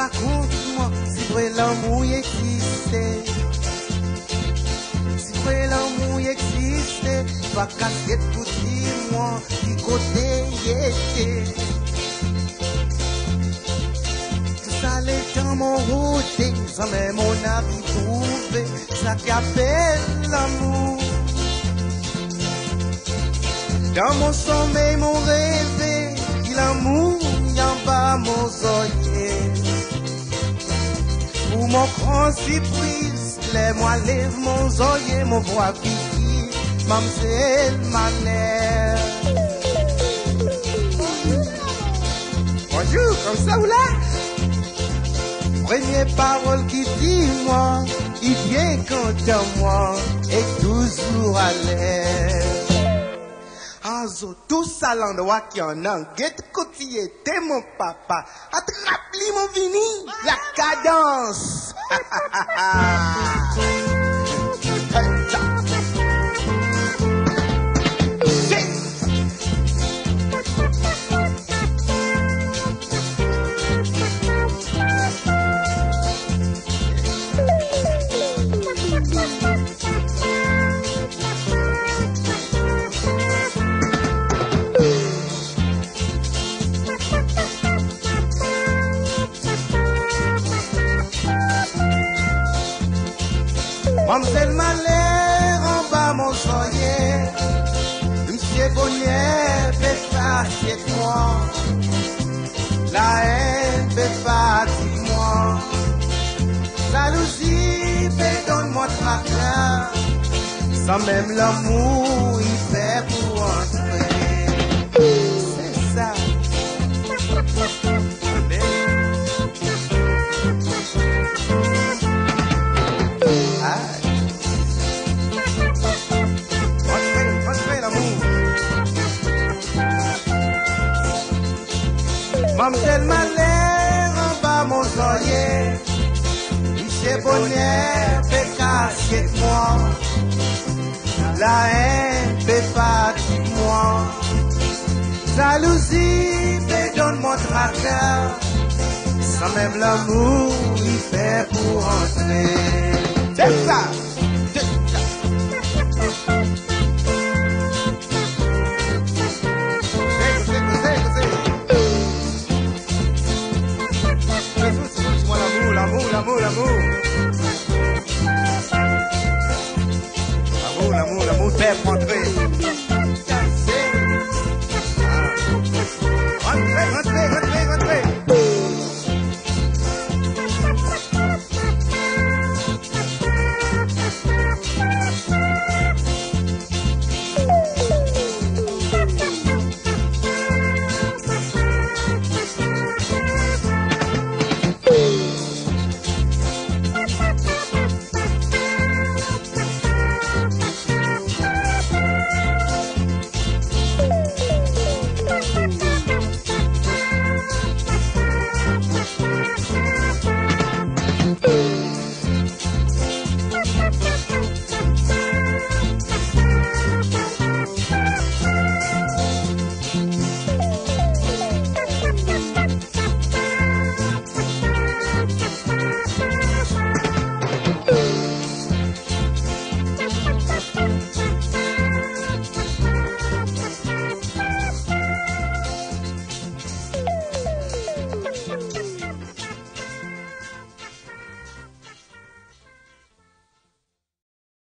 raconte-moi si vrai l'amour existait. Si vrai l'amour existait, pas casser tout dis-moi qui côté y était. Tout ça les dans mon route, sans même mon avis trouvé, ça qui appelle l'amour. Dans mon sommeil, mon rêve, il l'amour en bas mon oeil. Pour mon grand surprise, les-moi lève mon oeil, mon voix piquée, mamselle Manère. Bonjour, comme ça ou là? Première parole qui dit moi, il vient contre moi, et toujours à l'air. Azo, tout ça l'endroit qui en a, get côtier, t'es mon papa, attrape-lui mon vini, la cadence. Mamselle Malheur en bas mon soyer, Monsieur Bonnier fait partie de moi, la haine fait partie de moi, jalousie fait donne-moi tracas, sans même l'amour il fait pour entrer, c'est ça. Mamselle Malheur en bas mon soyer, Monsieur Bonheur fait casser de moi, la haine fait partie de moi, jalousie fait donne mon tracas, sans même l'amour il fait pour entrer. C'est ça.